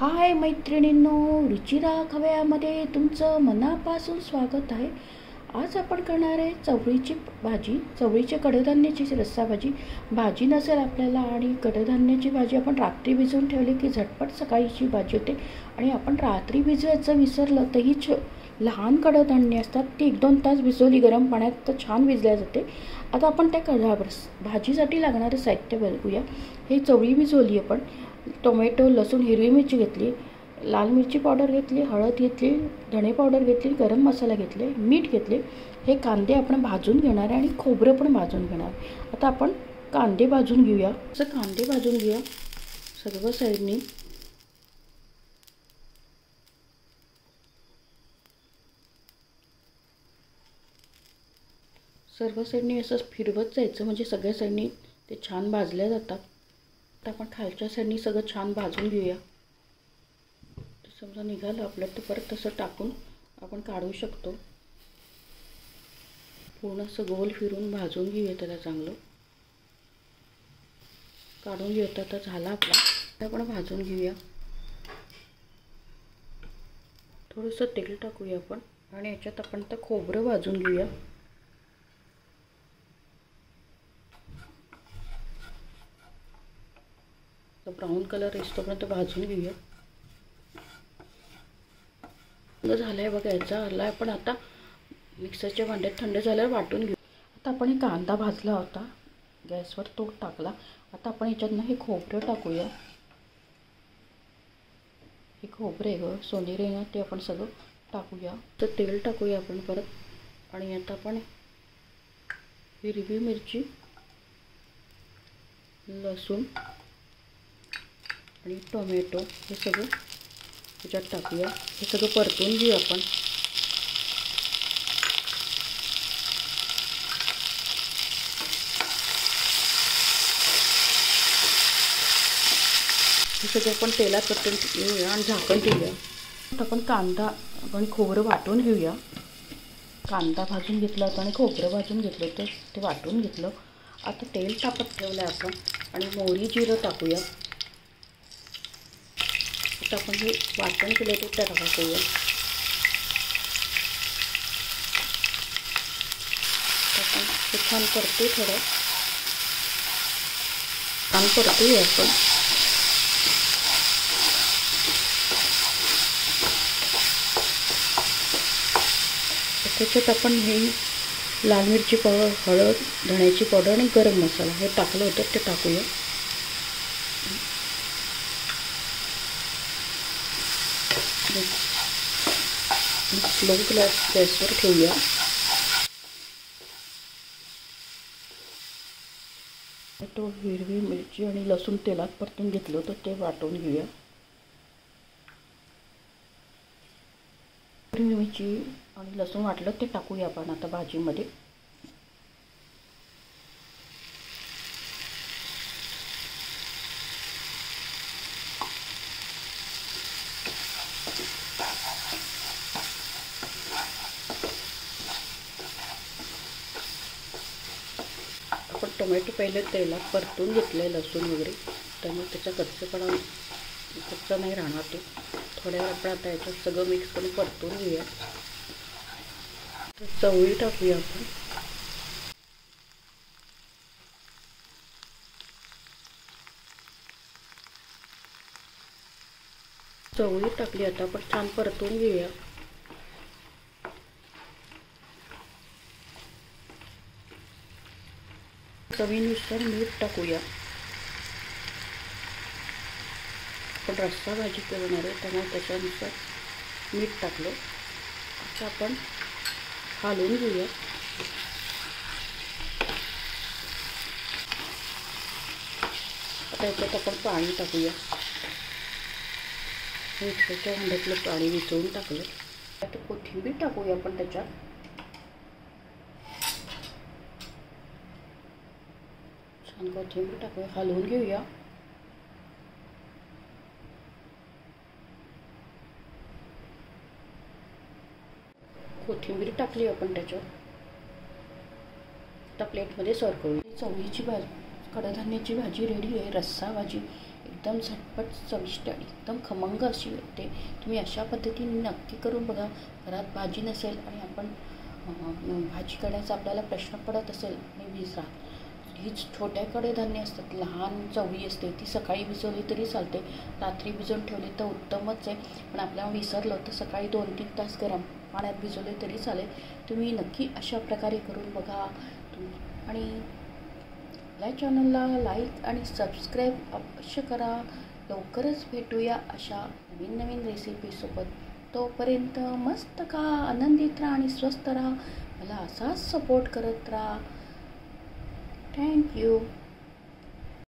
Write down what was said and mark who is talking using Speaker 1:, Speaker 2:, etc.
Speaker 1: हाय मैत्रिणींनो, रुचिरा खव्यामध्ये तुमचं मनापासून स्वागत आहे। आज आपण करणार आहे चवळीची भाजी, चवळीचे कडधान्याची रस्सा भाजी। भाजी नसेल आपल्याला आणि कडधान्याची भाजी आपण रात्री भिजवून ठेवली की झटपट सकाळीची भाजी होते। आणि आपण रात्री भिजवायचं विसरलं तर ही लहान कडधान्य असतात ती 1-2 तास भिजवली गरम पाण्यात तर छान भिजल्या जाते। आता आपण त्या भाजीसाठी लागणारे साहित्य बघूया। हे चवळी भिजवली आपण, टोमॅटो, लसूण, हिरवी मिरची घेतली, लाल मिरची पावडर घेतली, हळद घेतली, धणे पावडर घेतली, गरम मसाला घेतले, मीठ घेतले। हे कांदे आपण भाजून घेणार आहे आणि खोबरं पण भाजून घेणार। आता आपण कांदे भाजून घेऊया। असं कांदे भाजून घेऊया सर्व साईडनी। सर्व साईडनी असं फिरवत जायचं म्हणजे सगळ्या साईडनी ते छान भाजल्या जातात। आता आपण खालच्या साईडनी सगळं छान भाजून घेऊया। समजा निघालं आपलं तर परत तसं टाकून आपण काढू शकतो। पूर्ण असं गोल फिरून भाजून घेऊया त्याला चांगलं। काढून घेऊया। आता झाला आपला, आपण भाजून घेऊया। थोडंसं तेल टाकूया आपण आणि याच्यात आपण तर खोबरं भाजून घेऊया। ब्राऊन कलर येतोपर्यंत भाजून घेऊया। झालंय बघा, याचा आला आपण आता मिक्सरच्या भांड्यात थंड झाल्यावर वाटून घेऊ। आता आपण हे कांदा भाजला होता गॅसवर तो टाकला। आता आपण याच्यातनं हे खोबरं टाकूया। हे खोबरे सोनेरी ना ते आपण सगळं टाकूया। तर तेल टाकूया आपण परत आणि आता आपण हिरवी मिरची, लसूण आणि टोमॅटो हे सगळं त्याच्यात टाकूया। हे सगळं परतून घेऊ आपण। हे सगळं आपण तेलात परतून घेऊया आणि झाकण ठेवूया। आपण कांदा आणि खोबरं वाटून घेऊया। कांदा भाजून घेतला होता आणि खोबरं भाजून घेतलं होतं ते वाटून घेतलं। आता तेल तापत ठेवलं आपण आणि मोहरी जिरं टाकूया। आता आपण हे वाटण केलं ते टाकूया। आपण ते छान परतू, थोडं छान परतूया आपण। त्याच्यात आपण हे लाल मिरची पावडर, हळद, धण्याची पावडर आणि गरम मसाला हे टाकलं होतं ते टाकूया। स्लो गॅसवर ठेवूया। तो हिरवी मिरची आणि लसूण तेलात परतून घेतलं होतं ते वाटून घेऊया। हिरवी मिरची आणि लसूण वाटलं ते टाकूया आपण आता भाजीमध्ये। आपण टोमॅटो पहिले तेलात परतून घेतले, लसूण वगैरे, त्यामुळे त्याचा कच्चा नाही राहणार ते। थोड्या वेळ आपण आता याच्यात सगळं मिक्स करून परतून घेऊया। चवळी टाकूया आपण। चवळी टाकली, आता आपण छान परतून घेऊया। चवीनुसार मीठ टाकूया। आपण रस्सा भाजी करणार आहे त्यामुळे त्याच्यानुसार मीठ टाकलं। आता आपण हलवून घेऊया। आता याच्यात आपण पाणी टाकूया। मिक्सरच्या भांड्यातलं पाणी वितळून टाकलं। आता कोथिंबीर टाकूया आपण त्याच्यात। छान कोथिंबीर टाकूया, हलवून घेऊया। कोथिंबीर टाकली आपण त्याच्यात। आता प्लेटमध्ये सर्व करूया। चवळीची भाजी, कडधान्याची भाजी रेडी आहे। रस्सा भाजी एकदम झटपट चविष्ट आणि एकदम खमंग अशी होते. तुम्ही अशा पद्धतीने नक्की करून बघा. घरात भाजी नसेल आणि आपण भाजी करण्याचा आपल्याला प्रश्न पडत असेल आणि विसरा, ही छोट्या कडधान्य असतात, लहान चवळी असते, ती सकाळी भिजवली तरी चालते, रात्री भिजवून ठेवली तर उत्तमच आहे. पण आपल्याला विसरलं तर सकाळी 2-3 तास गरम पाण्यात भिजवले तरी चालेल. तुम्ही नक्की अशा प्रकारे करून बघा. आणि आपल्या चॅनलला लाईक आणि सबस्क्राईब अवश्य करा. लवकरच भेटूया अशा नवीन नवीन रेसिपीसोबत. तोपर्यंत मस्त खा, आनंदित राहा आणि स्वस्थ राहा. मला असाच सपोर्ट करत राहा. थँक्यू.